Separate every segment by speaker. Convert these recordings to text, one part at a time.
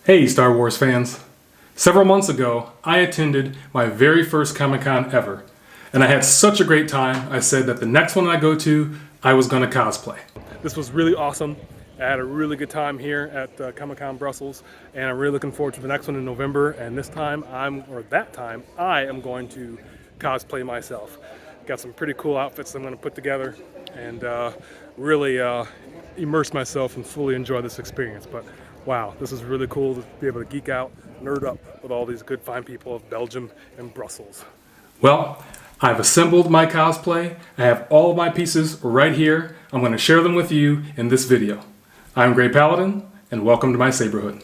Speaker 1: Hey Star Wars fans! Several months ago, I attended my very first Comic-Con ever, and I had such a great time, I said that the next one I go to, I was going to cosplay. This was really awesome. I had a really good time here at Comic-Con Brussels, and I'm really looking forward to the next one in November, and that time, I am going to cosplay myself. Got some pretty cool outfits I'm going to put together, and really immerse myself and fully enjoy this experience. But wow, this is really cool to be able to geek out, nerd up with all these good fine people of Belgium and Brussels. Well, I've assembled my cosplay. I have all of my pieces right here. I'm going to share them with you in this video. I'm Grey Paladin, and welcome to my saberhood.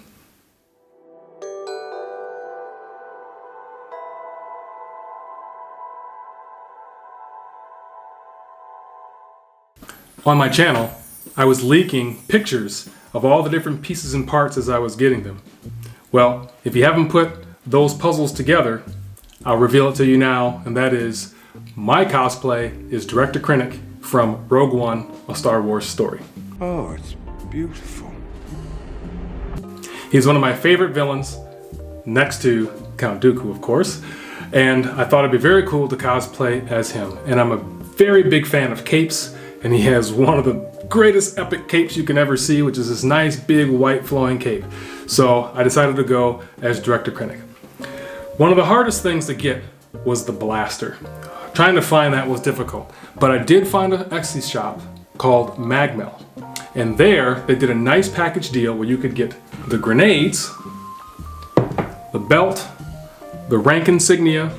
Speaker 1: On my channel, I was leaking pictures of all the different pieces and parts as I was getting them. Well, if you haven't put those puzzles together, I'll reveal it to you now, and that is, my cosplay is Director Krennic from Rogue One, A Star Wars Story.
Speaker 2: Oh, it's beautiful.
Speaker 1: He's one of my favorite villains, next to Count Dooku, of course, and I thought it'd be very cool to cosplay as him. And I'm a very big fan of capes, and he has one of the greatest epic capes you can ever see, which is this nice big white flowing cape. So I decided to go as Director Krennic. One of the hardest things to get was the blaster. Trying to find that was difficult, but I did find an Etsy shop called Magmel, and there they did a nice package deal where you could get the grenades, the belt, the rank insignia,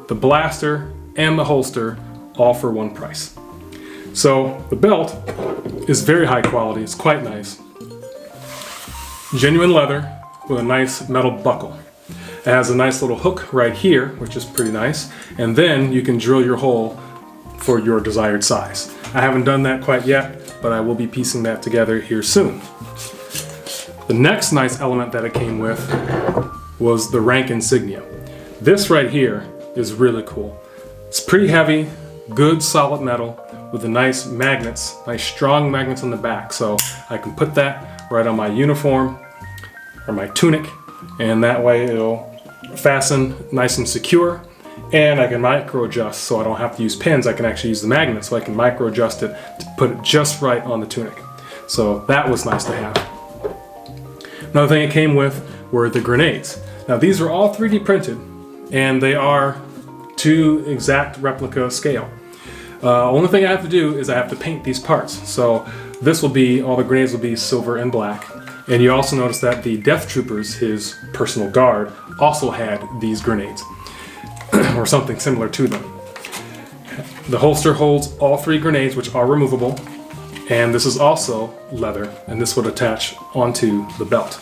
Speaker 1: the blaster, and the holster, all for one price. So the belt is very high quality, it's quite nice. Genuine leather with a nice metal buckle. It has a nice little hook right here, which is pretty nice, and then you can drill your hole for your desired size. I haven't done that quite yet, but I will be piecing that together here soon. The next nice element that it came with was the rank insignia. This right here is really cool. It's pretty heavy, good solid metal, with the nice magnets, nice strong magnets on the back, so I can put that right on my uniform or my tunic, and that way it'll fasten nice and secure, and I can micro adjust so I don't have to use pins. I can actually use the magnet, so I can micro adjust it to put it just right on the tunic. So that was nice to have. Another thing it came with were the grenades. Now these are all 3D printed, and they are to exact replica scale. Only thing I have to do is I have to paint these parts. So this will be, all the grenades will be silver and black. And you also notice that the Death Troopers, his personal guard, also had these grenades, or something similar to them. The holster holds all 3 grenades, which are removable, and this is also leather, and this would attach onto the belt.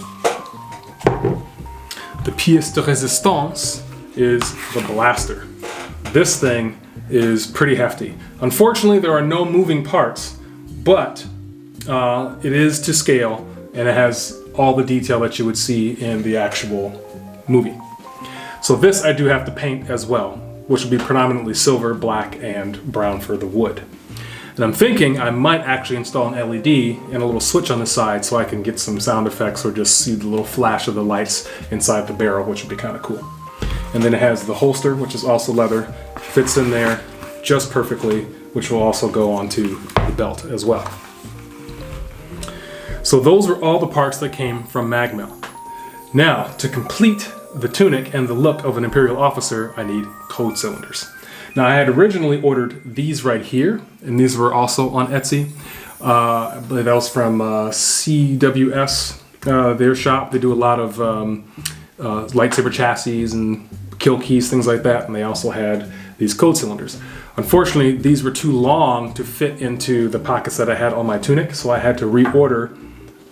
Speaker 1: The pièce de résistance is the blaster. This thing is pretty hefty. Unfortunately, there are no moving parts, but it is to scale, and it has all the detail that you would see in the actual movie. So this I do have to paint as well, which will be predominantly silver, black, and brown for the wood. And I'm thinking I might actually install an LED and a little switch on the side so I can get some sound effects or just see the little flash of the lights inside the barrel, which would be kind of cool. And then it has the holster, which is also leather, fits in there just perfectly, which will also go onto the belt as well. So those are all the parts that came from Magmel. Now, to complete the tunic and the look of an Imperial officer, I need code cylinders. Now, I had originally ordered these right here, and these were also on Etsy. I believe that was from CWS, their shop. They do a lot of lightsaber chassis and kill keys, things like that, and they also had these code cylinders. Unfortunately, these were too long to fit into the pockets that I had on my tunic, so I had to reorder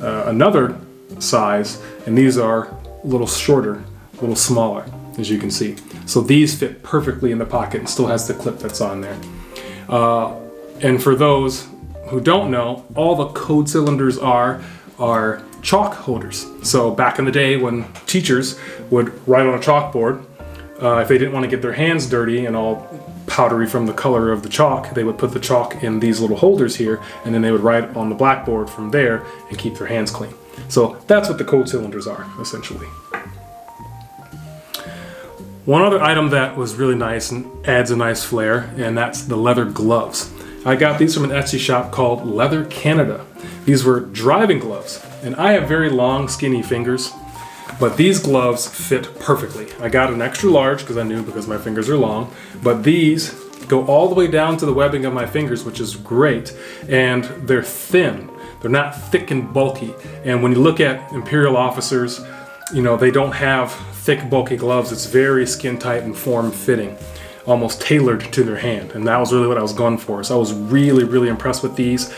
Speaker 1: another size, and these are a little shorter, a little smaller, as you can see. So these fit perfectly in the pocket and still has the clip that's on there. And for those who don't know, all the code cylinders are chalk holders. So back in the day when teachers would write on a chalkboard, if they didn't want to get their hands dirty and all powdery from the color of the chalk, they would put the chalk in these little holders here, and then they would write on the blackboard from there and keep their hands clean. So that's what the cold cylinders are, essentially. One other item that was really nice and adds a nice flair, and that's the leather gloves. I got these from an Etsy shop called Leather Canada. These were driving gloves, and I have very long, skinny fingers, but these gloves fit perfectly. I got an extra large because I knew because my fingers are long, but these go all the way down to the webbing of my fingers, which is great, and they're thin. They're not thick and bulky, and when you look at Imperial officers, you know, they don't have thick, bulky gloves. It's very skin tight and form fitting, almost tailored to their hand, and that was really what I was going for. So I was really, really impressed with these.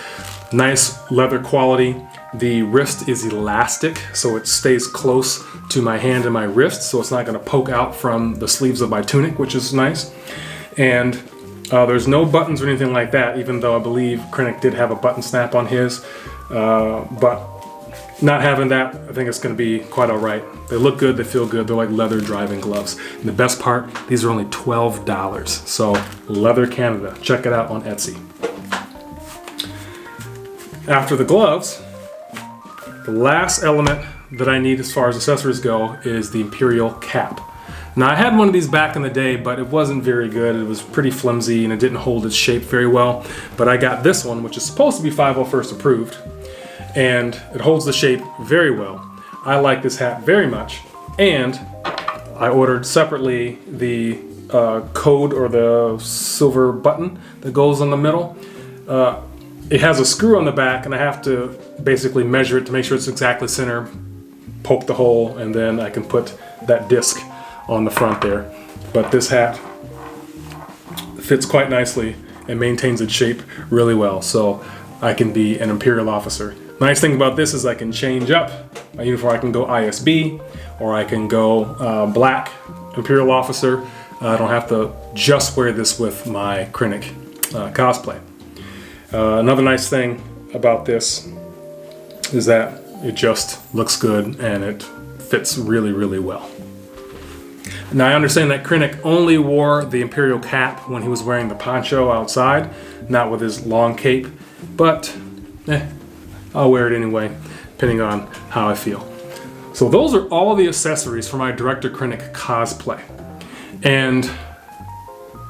Speaker 1: Nice leather quality. The wrist is elastic, so it stays close to my hand and my wrist, so it's not going to poke out from the sleeves of my tunic, which is nice. And there's no buttons or anything like that, even though I believe Krennic did have a button snap on his. But not having that, I think it's going to be quite all right. They look good, they feel good, they're like leather driving gloves. And the best part, these are only $12. So Leather Canada, check it out on Etsy. After the gloves, the last element that I need as far as accessories go is the Imperial cap. Now I had one of these back in the day, but it wasn't very good. It was pretty flimsy and it didn't hold its shape very well. But I got this one, which is supposed to be 501st approved, and it holds the shape very well. I like this hat very much, and I ordered separately the code or the silver button that goes on the middle. It has a screw on the back, and I have to basically measure it to make sure it's exactly center, poke the hole, and then I can put that disc on the front there. But this hat fits quite nicely and maintains its shape really well, so I can be an Imperial officer. Nice thing about this is I can change up my uniform. I can go ISB, or I can go black Imperial officer. I don't have to just wear this with my Krennic cosplay. Another nice thing about this is that it just looks good and it fits really, really well. Now I understand that Krennic only wore the Imperial cap when he was wearing the poncho outside, not with his long cape, but I'll wear it anyway, depending on how I feel. So those are all the accessories for my Director Krennic cosplay. And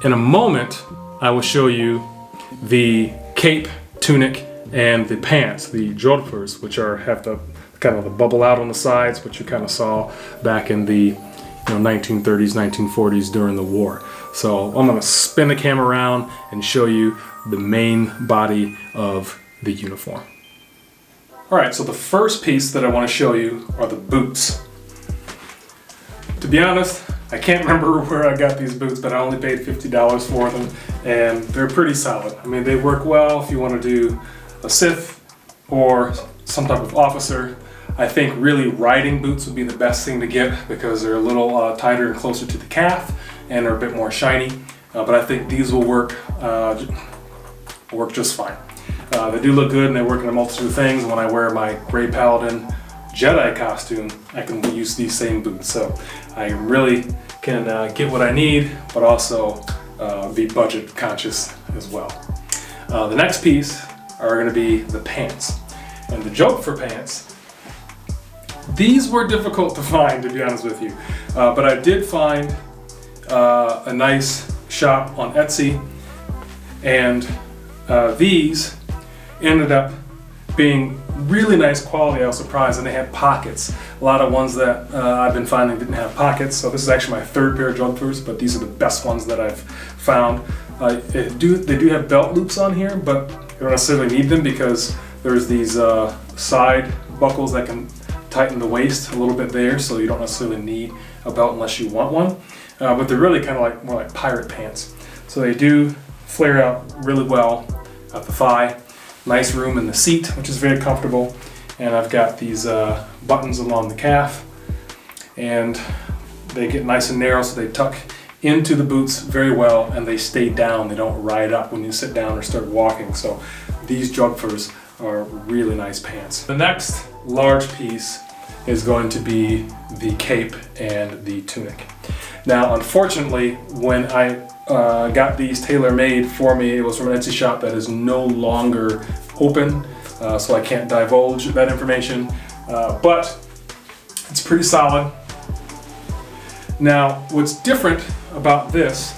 Speaker 1: in a moment, I will show you the cape, tunic, and the pants, the jodhpurs, which have the kind of the bubble out on the sides, which you kind of saw back in the 1930s, 1940s during the war. So I'm going to spin the camera around and show you the main body of the uniform. All right, so the first piece that I want to show you are the boots. To be honest, I can't remember where I got these boots, but I only paid $50 for them, and they're pretty solid. I mean, they work well if you want to do a Sith or some type of officer. I think really riding boots would be the best thing to get because they're a little tighter and closer to the calf and are a bit more shiny. But I think these will work just fine. They do look good and they work in a multitude of things. When I wear my Grey Paladin Jedi costume, I can use these same boots. So I really can get what I need, but also be budget conscious as well. The next piece are going to be the pants. And the jodhpur pants, these were difficult to find, to be honest with you. But I did find a nice shop on Etsy, and these ended up being really nice quality. I was surprised, and they had pockets. A lot of ones that I've been finding didn't have pockets, so this is actually my third pair of jodhpurs, but these are the best ones that I've found. They do have belt loops on here, but you don't necessarily need them because there's these side buckles that can tighten the waist a little bit there, so you don't necessarily need a belt unless you want one. But they're really kind of more like pirate pants. So they do flare out really well at the thigh. Nice room in the seat, which is very comfortable. And I've got these buttons along the calf, and they get nice and narrow, so they tuck into the boots very well, and they stay down. They don't ride up when you sit down or start walking. So these jodhpurs are really nice pants. The next large piece is going to be the cape and the tunic. Now, unfortunately, when I got these tailor-made for me, it was from an Etsy shop that is no longer open, so I can't divulge that information. but it's pretty solid. Now, what's different about this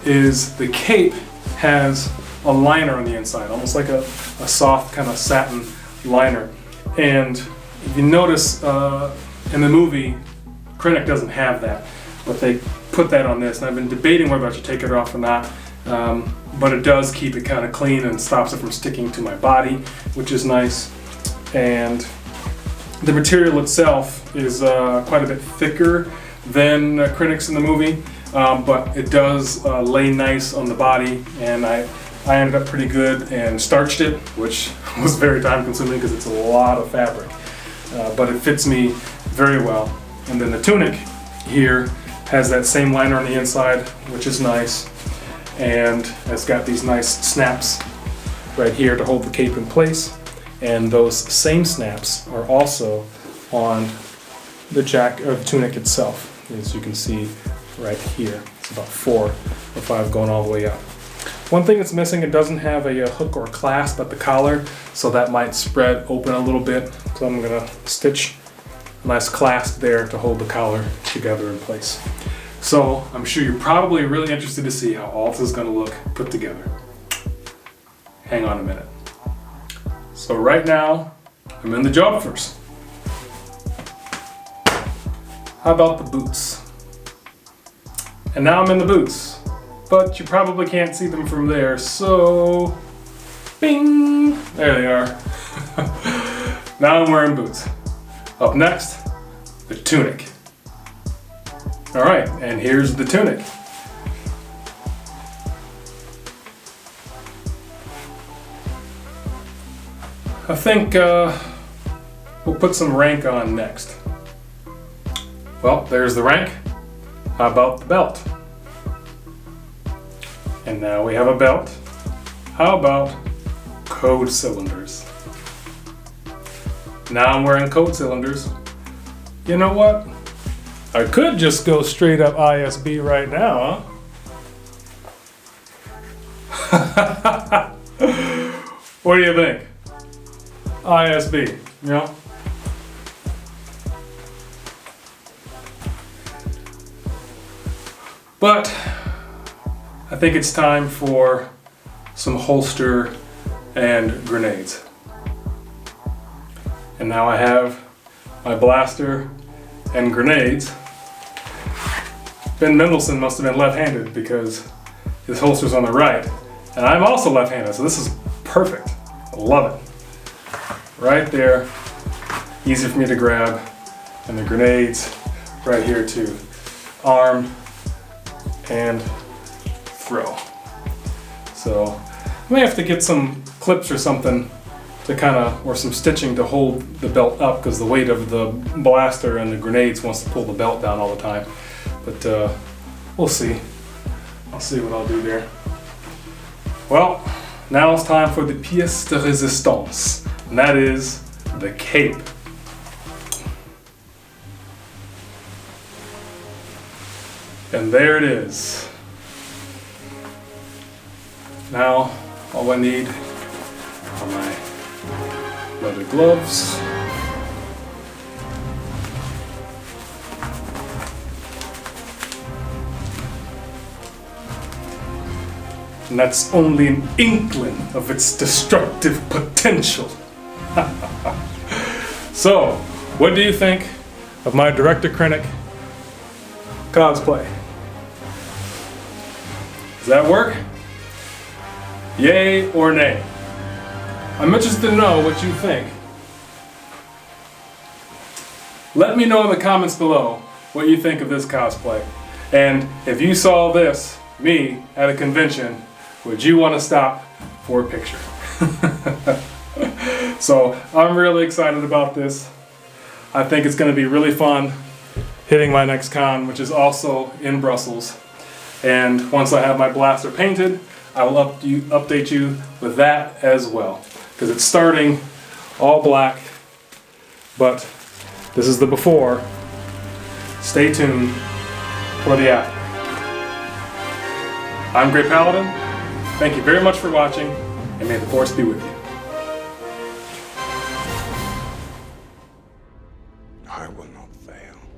Speaker 1: is the cape has a liner on the inside, almost like a soft kind of satin liner. And if you notice in the movie, Krennic doesn't have that, but they put that on this. And I've been debating whether I should take it off or not, but it does keep it kind of clean and stops it from sticking to my body, which is nice. And the material itself is quite a bit thicker than Krennic's in the movie, but it does lay nice on the body, and I ended up pretty good and starched it, which was very time consuming because it's a lot of fabric, but it fits me very well. And then the tunic here has that same liner on the inside, which is nice, and it's got these nice snaps right here to hold the cape in place, and those same snaps are also on the tunic itself, as you can see right here. It's about 4 or 5 going all the way up. One thing it's missing, it doesn't have a hook or clasp at the collar, so that might spread open a little bit. So I'm gonna stitch a nice clasp there to hold the collar together in place. So I'm sure you're probably really interested to see how all this is gonna look put together. Hang on a minute. So right now, I'm in the jumpers. How about the boots? And now I'm in the boots, but you probably can't see them from there, so bing, there they are. Now I'm wearing boots. Up next, the tunic. All right, and here's the tunic. I think we'll put some rank on next. Well, there's the rank. How about the belt? And now we have a belt. How about code cylinders? Now I'm wearing code cylinders. You know what? I could just go straight up ISB right now, huh? What do you think? ISB, you know? But I think it's time for some holster and grenades. And now I have my blaster and grenades. Ben Mendelsohn must have been left-handed because his holster's on the right. And I'm also left-handed, so this is perfect. I love it. Right there, easy for me to grab. And the grenades right here too. Arm and throw. So I may have to get some clips or something to or some stitching to hold the belt up, because the weight of the blaster and the grenades wants to pull the belt down all the time. But we'll see. I'll see what I'll do there. Well, now it's time for the pièce de résistance, and that is the cape. And there it is. Now, all I need are my leather gloves. And that's only an inkling of its destructive potential. So, what do you think of my Director Krennic cosplay? Does that work? Yay or nay? I'm interested to know what you think. Let me know in the comments below what you think of this cosplay. And if you saw this, me, at a convention, would you want to stop for a picture? So I'm really excited about this. I think it's going to be really fun hitting my next con, which is also in Brussels. And once I have my blaster painted, I will update you with that as well. Because it's starting all black, but this is the before. Stay tuned for the after. I'm Great Paladin. Thank you very much for watching, and may the Force be with you.
Speaker 2: I will not fail.